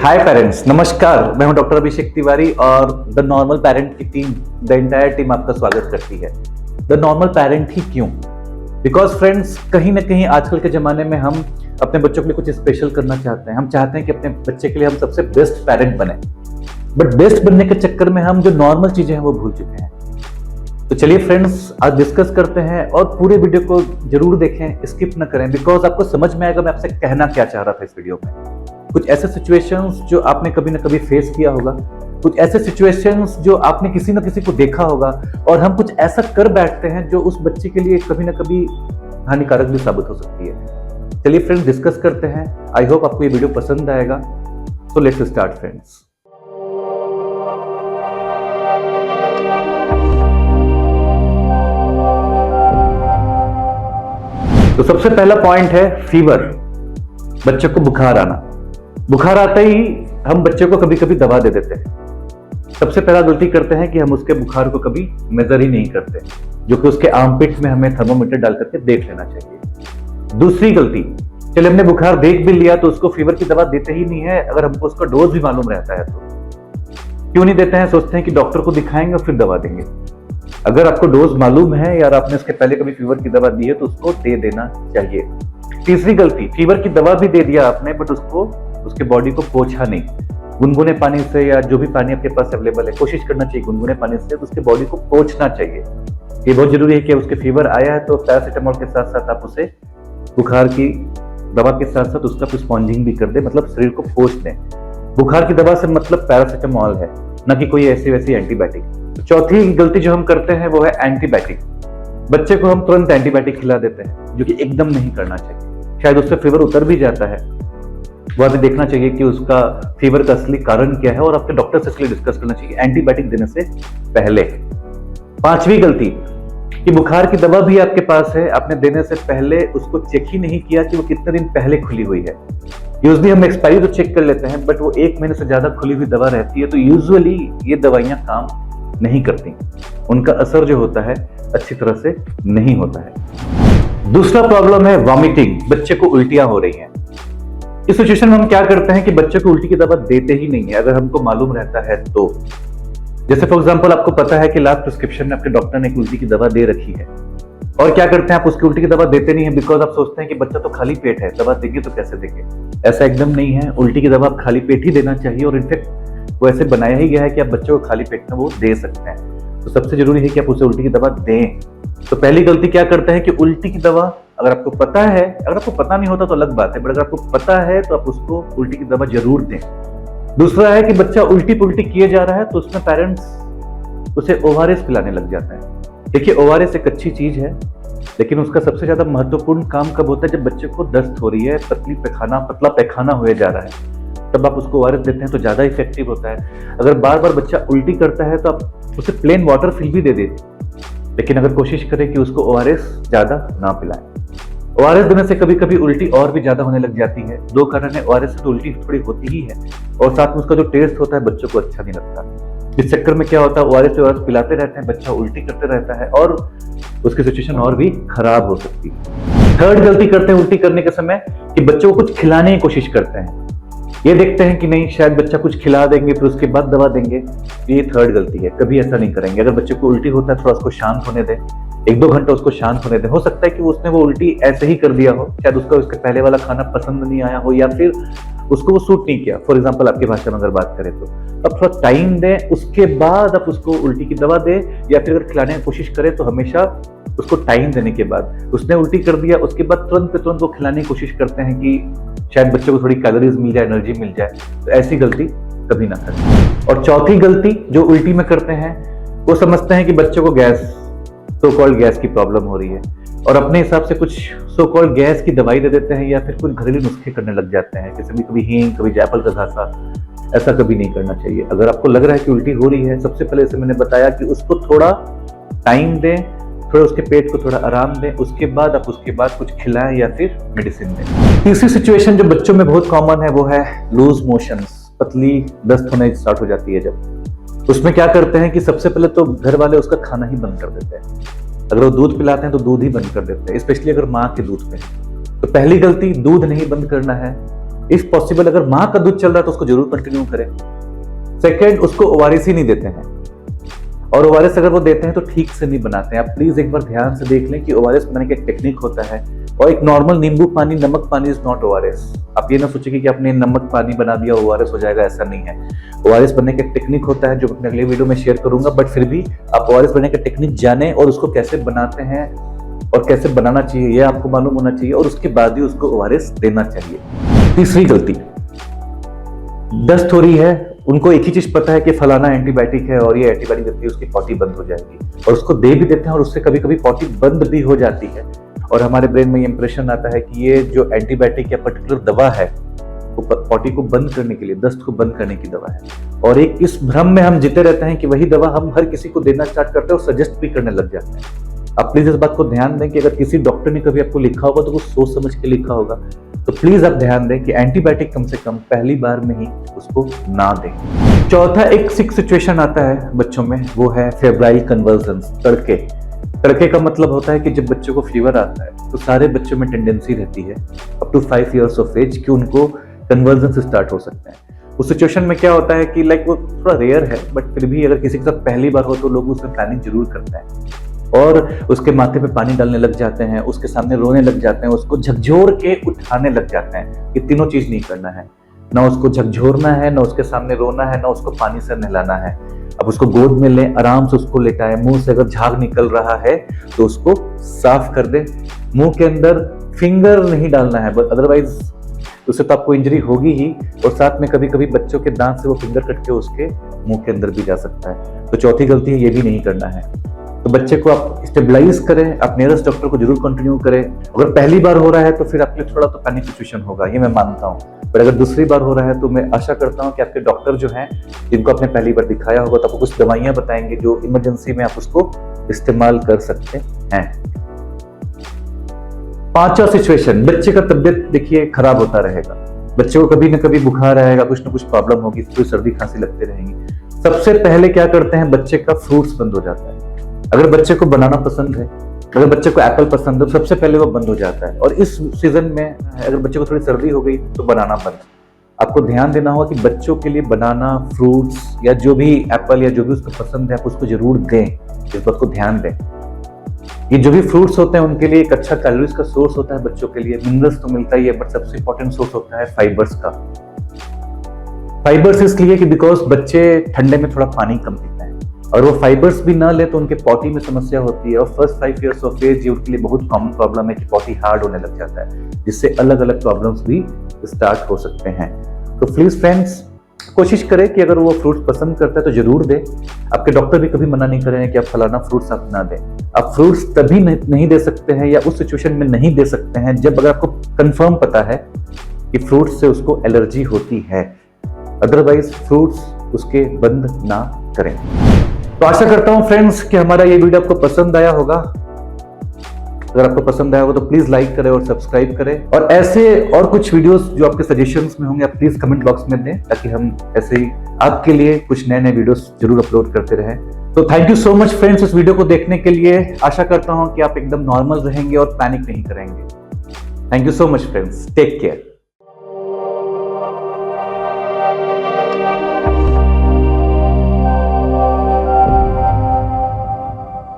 हाय parents, नमस्कार। मैं हूं डॉक्टर अभिषेक तिवारी और द नॉर्मल पेरेंट की टीम, द एंटायर टीम आपका स्वागत करती है। द नॉर्मल पेरेंट ही क्यों? बिकॉज फ्रेंड्स, कहीं ना कहीं आजकल के जमाने में हम अपने बच्चों के लिए कुछ स्पेशल करना चाहते हैं। हम चाहते हैं कि अपने बच्चे के लिए हम सबसे बेस्ट पेरेंट बने, बट बेस्ट बनने के चक्कर में हम जो नॉर्मल चीजें हैं वो भूल चुके हैं। तो चलिए फ्रेंड्स, आज डिस्कस करते हैं और पूरे वीडियो को जरूर देखें, स्किप ना करें, बिकॉज आपको समझ में आएगा मैं आपसे कहना क्या चाह रहा था इस वीडियो में। कुछ ऐसे सिचुएशंस जो आपने कभी ना कभी फेस किया होगा, कुछ ऐसे सिचुएशंस जो आपने किसी ना किसी को देखा होगा और हम कुछ ऐसा कर बैठते हैं जो उस बच्चे के लिए कभी ना कभी हानिकारक भी साबित हो सकती है। चलिए फ्रेंड्स, डिस्कस करते हैं। आई होप आपको ये वीडियो पसंद आएगा। तो लेट्स स्टार्ट फ्रेंड्स। तो सबसे पहला पॉइंट है फीवर, बच्चे को बुखार आना। बुखार आते ही हम बच्चे को कभी कभी दवा दे देते हैं। सबसे पहला गलती करते हैं कि हम उसके बुखार को कभी मेजर ही नहीं करते, जो कि उसके आर्मपिट में हमें थर्मोमीटर डाल करके देख लेना चाहिए। दूसरी गलती, चलिए हमने बुखार देख भी लिया तो उसको फीवर की दवा देते ही नहीं है। अगर हमको उसका डोज भी मालूम रहता है तो क्यों नहीं देते हैं? सोचते हैं कि डॉक्टर को दिखाएंगे और फिर दवा देंगे। अगर आपको डोज मालूम है या आपने इसके पहले कभी फीवर की दवा दी है तो उसको दे देना चाहिए। तीसरी गलती, फीवर की दवा भी दे दिया आपने, बट उसको उसके बॉडी को पोंछा नहीं। गुनगुने पानी से या जो भी पानी आपके पास अवेलेबल है, कोशिश करना चाहिए गुनगुने पानी से उसके बॉडी को पोंछना चाहिए। ये बहुत जरूरी है कि उसके फीवर आया है तो पैरासिटामोल के साथ साथ आप उसे बुखार की दवा के साथ साथ उसका स्पॉन्जिंग भी कर दे, मतलब शरीर को पोंछ दें। बुखार की दवा से मतलब पैरासिटामोल है, ना कि कोई ऐसी वैसी एंटीबायोटिक। तो चौथी गलती जो हम करते हैं वो है एंटीबायोटिक। बच्चे को हम तुरंत एंटीबायोटिक खिला देते हैं, जो कि एकदम नहीं करना चाहिए। शायद उससे फीवर उतर भी जाता है, वो हमें देखना चाहिए कि उसका फीवर का असली कारण क्या है और आपके डॉक्टर से इसलिए डिस्कस करना चाहिए एंटीबायोटिक देने से पहले। पांचवी गलती कि बुखार की दवा भी आपके पास है, आपने देने से पहले उसको चेक ही नहीं किया कि वो कितने दिन पहले खुली हुई है। यूजुअली हम एक्सपायरी तो चेक कर लेते हैं, बट वो 1 महीने से ज्यादा खुली हुई दवा रहती है तो यूजुअली ये दवाइयां काम नहीं करती, उनका असर जो होता है अच्छी तरह से नहीं होता है। दूसरा प्रॉब्लम है वॉमिटिंग, बच्चे को उल्टियां हो रही हैं। इस सिचुएशन में हम क्या करते हैं कि बच्चे को उल्टी की दवा देते ही नहीं है, अगर हमको मालूम रहता है तो। जैसे फॉर एग्जांपल आपको पता है कि लास्ट प्रिस्क्रिप्शन में आपके डॉक्टर ने एक उल्टी की दवा दे रखी है और क्या करते हैं आप उसकी उल्टी की दवा देते नहीं है, बिकॉज आप सोचते हैं कि बच्चा तो खाली पेट है, दवा देंगे तो कैसे देंगे। ऐसा एकदम नहीं है, उल्टी की दवा आप खाली पेट ही देना चाहिए और इनफेक्ट वो ऐसे बनाया ही गया है कि आप बच्चे को खाली पेट में वो दे सकते हैं। तो सबसे जरूरी है कि आप उसे उल्टी की दवा दें। तो पहली गलती क्या करते हैं कि उल्टी की दवा, अगर आपको पता है, अगर आपको पता नहीं होता तो अलग बात है, बट अगर आपको पता है तो आप उसको उल्टी की दवा जरूर दें। दूसरा है कि बच्चा उल्टी पुल्टी किए जा रहा है तो उसमें पेरेंट्स उसे ओआरएस पिलाने लग जाते हैं। देखिए, ओआरएस एक अच्छी चीज है, लेकिन उसका सबसे ज्यादा महत्वपूर्ण काम कब होता है? जब बच्चे को दस्त हो रही है, पतला पैखाना हुए जा रहा है, तब आप उसको ओआरएस देते हैं तो ज्यादा इफेक्टिव होता है। अगर बार बार बच्चा उल्टी करता है तो आप उसे प्लेन वाटर फिल भी दे दें, लेकिन अगर कोशिश करें कि उसको ओआरएस ज्यादा ना पिलाएं। ओआरएस देने से कभी कभी उल्टी और भी ज्यादा होने लग जाती है। 2 कारण है, ओआरएस से तो उल्टी थोड़ी होती ही है और साथ में उसका जो टेस्ट होता है बच्चों को अच्छा नहीं लगता। इस चक्कर में क्या होता है, ओआरएस पिलाते रहते हैं, बच्चा उल्टी करते रहता है और उसकी सिचुएशन और भी खराब हो सकती है। थर्ड गलती करते हैं उल्टी करने के समय कि बच्चों को कुछ खिलाने की कोशिश करते हैं। ये देखते हैं कि नहीं, शायद बच्चा कुछ खिला देंगे फिर उसके बाद दवा देंगे। ये थर्ड गलती है, कभी ऐसा नहीं करेंगे। अगर बच्चे को उल्टी होता है थोड़ा उसको शांत होने दें, 1-2 घंटा उसको शांत होने दें। हो सकता है कि उसने वो उल्टी ऐसे ही कर दिया हो, शायद उसका उसके पहले वाला खाना पसंद नहीं आया हो या फिर उसको वो सूट नहीं किया। फॉर एग्जाम्पल आपकी भाषा में अगर बात करें तो अब थोड़ा टाइम दें, उसके बाद आप उसको उल्टी की दवा दें, या फिर अगर खिलाने की कोशिश करें तो हमेशा उसको टाइम देने के बाद। उसने उल्टी कर दिया, उसके बाद तुरंत वो खिलाने की कोशिश करते हैं कि शायद बच्चे को थोड़ी कैलोरीज मिल जाए, एनर्जी मिल जाए। तो ऐसी गलती कभी ना करें। और चौथी गलती जो उल्टी में करते हैं, वो समझते हैं कि बच्चे को सो कॉल्ड गैस की प्रॉब्लम हो रही है और अपने हिसाब से कुछ सो कॉल्ड गैस की दवाई दे देते हैं या फिर कुछ घरेलू नुस्खे करने लग जाते हैं, जैसे कभी हींग, कभी जायफल का घासा। ऐसा कभी नहीं करना चाहिए। अगर आपको लग रहा है कि उल्टी हो रही है, सबसे पहले जैसे मैंने बताया कि उसको थोड़ा टाइम दें, थोड़ा उसके पेट को थोड़ा आराम दें, उसके बाद आप उसके बाद कुछ खिलाएं या फिर मेडिसिन दें। तीसरी सिचुएशन जो बच्चों में बहुत कॉमन है वो है लूज मोशंस, पतली दस्त होने स्टार्ट हो जाती है जब। उसमें क्या करते हैं कि सबसे पहले तो घर वाले उसका खाना ही बंद कर देते हैं। अगर वो दूध पिलाते हैं तो दूध ही बंद कर देते हैं, स्पेशली अगर माँ के दूध पे। तो पहली गलती दूध नहीं बंद करना है, इफ पॉसिबल अगर माँ का दूध चल रहा है तो उसको जरूर कंटिन्यू करें। सेकेंड, उसको ओआरएस ही नहीं देते हैं, और ओआरएस अगर वो देते हैं तो ठीक से नहीं बनाते हैं। आप प्लीज एक बार ध्यान से देख लें कि ओआरएस बनाने का एक टेक्निक होता है, और एक नॉर्मल नींबू पानी, नमक पानी इज नॉट ओआरएस। आप ये ना सोचिए कि आपने नमक पानी बना दिया ओआरएस हो जाएगा, ऐसा नहीं है। ओआरएस बनने का एक टेक्निक होता है जो मैं अगले वीडियो में शेयर करूंगा, बट फिर भी आप ओआरएस बनने का टेक्निक जाने और उसको कैसे बनाते हैं और कैसे बनाना चाहिए ये आपको मालूम होना चाहिए, और उसके बाद ही उसको ओआरएस देना चाहिए। तीसरी गलती, दस्त हो रही है, उनको एक ही चीज पता है कि फलाना एंटीबायोटिक है और ये एंटीबायोटिक देती है उसकी पॉटी बंद हो जाएगी, और उसको दे भी देते हैं और उससे कभी कभी पॉटी बंद भी हो जाती है, और हमारे ब्रेन में ये इंप्रेशन आता है कि ये जो एंटीबायोटिक या पर्टिकुलर दवा है वो पॉटी को बंद करने के लिए, दस्त को बंद करने की दवा है, और एक इस भ्रम में हम जीते रहते हैं कि वही दवा हम हर किसी को देना स्टार्ट करते हैं और सजेस्ट भी करने लग जाते हैं। आप प्लीज इस बात को ध्यान दें कि अगर किसी डॉक्टर ने कभी आपको लिखा होगा तो वो सोच समझ के लिखा होगा, तो प्लीज आप ध्यान दें कि एंटीबायोटिक कम से कम पहली बार में ही उसको ना दें। चौथा, एक सिक सिचुएशन आता है बच्चों में, वो है फेब्राइल कन्वर्जन्स, तड़के। तड़के का मतलब होता है कि जब बच्चों को फीवर आता है तो सारे बच्चों में टेंडेंसी रहती है up to 5 years of age कि उनको कन्वर्जन स्टार्ट हो सकते हैं। उस सिचुएशन में क्या होता है कि लाइक वो थोड़ा रेयर है, बट फिर भी अगर किसी के साथ पहली बार हो तो लोग उसमें प्लानिंग जरूर करते हैं और उसके माथे पे पानी डालने लग जाते हैं, उसके सामने रोने लग जाते हैं, उसको झकझोर के उठाने लग जाते हैं। ये तीनों चीज नहीं करना है, ना उसको झकझोरना है, ना उसके सामने रोना है, ना उसको पानी से नहलाना है। अब उसको गोद में लें, आराम से उसको लेटाएं, मुंह से अगर झाग निकल रहा है तो उसको साफ कर दें। मुंह के अंदर फिंगर नहीं डालना है, बट अदरवाइज उससे तो आपको इंजरी होगी ही, और साथ में कभी कभी बच्चों के दांत से वो फिंगर कट के उसके मुंह के अंदर भी जा सकता है। तो चौथी गलती है, ये भी नहीं करना है। तो बच्चे को आप स्टेबलाइज करें, आप नियरेस्ट डॉक्टर को जरूर कंटिन्यू करें। अगर पहली बार हो रहा है तो फिर आपके लिए थोड़ा तो पैनिक सिचुएशन होगा, ये मैं मानता हूँ, पर अगर दूसरी बार हो रहा है तो मैं आशा करता हूँ कि आपके डॉक्टर जो हैं, जिनको आपने पहली बार दिखाया होगा, तो आपको कुछ दवाइयां बताएंगे जो इमरजेंसी में आप उसको इस्तेमाल कर सकते हैं। पांचवा सिचुएशन, बच्चे का तबियत देखिए खराब होता रहेगा, बच्चे को कभी ना कभी बुखार आएगा, कुछ ना कुछ प्रॉब्लम होगी, फिर सर्दी खांसी लगते रहेंगी। सबसे पहले क्या करते हैं, बच्चे का फ्रूट्स बंद हो जाता है। अगर बच्चे को बनाना पसंद है, अगर बच्चे को एप्पल पसंद है, तो सबसे पहले वो बंद हो जाता है। और इस सीजन में अगर बच्चे को थोड़ी सर्दी हो गई तो बनाना बंद। आपको ध्यान देना होगा कि बच्चों के लिए बनाना, फ्रूट्स या जो भी एप्पल या जो भी उसको पसंद है आप उसको जरूर दें। इस बात को ध्यान दें। ये जो भी फ्रूट्स होते हैं उनके लिए एक अच्छा कैलोरीज का सोर्स होता है बच्चों के लिए। मिनरल्स तो मिलता ही है, बट सबसे इंपॉर्टेंट सोर्स होता है फाइबर्स का। फाइबर्स इसलिए कि बिकॉज बच्चे ठंडे में थोड़ा पानी कम पीते हैं, और वो फाइबर्स भी ना ले तो उनके पॉटी में समस्या होती है। और फर्स्ट 5 years ऑफ एज ये उनके लिए बहुत कॉमन प्रॉब्लम है कि पॉटी हार्ड होने लग जाता है, जिससे अलग अलग प्रॉब्लम्स भी स्टार्ट हो सकते हैं। तो प्लीज फ्रेंड्स, कोशिश करें कि अगर वो फ्रूट्स पसंद करता है तो जरूर दें। आपके डॉक्टर भी कभी मना नहीं करेंगे कि आप फलाना फ्रूट्स आप ना दें। आप फ्रूट्स तभी नहीं दे सकते हैं या उस सिचुएशन में नहीं दे सकते हैं जब अगर आपको कंफर्म पता है कि फ्रूट्स से उसको एलर्जी होती है, अदरवाइज फ्रूट्स उसके बंद ना करें। तो आशा करता हूं फ्रेंड्स कि हमारा ये वीडियो आपको पसंद आया होगा। अगर आपको पसंद आया होगा तो प्लीज लाइक करें और सब्सक्राइब करें, और ऐसे और कुछ वीडियोस जो आपके सजेशंस में होंगे आप प्लीज कमेंट बॉक्स में दें, ताकि हम ऐसे ही आपके लिए कुछ नए नए वीडियोस जरूर अपलोड करते रहें। तो thank you so much friends इस वीडियो को देखने के लिए। आशा करता हूं कि आप एकदम नॉर्मल रहेंगे और पैनिक नहीं करेंगे। Thank you so much friends, take care.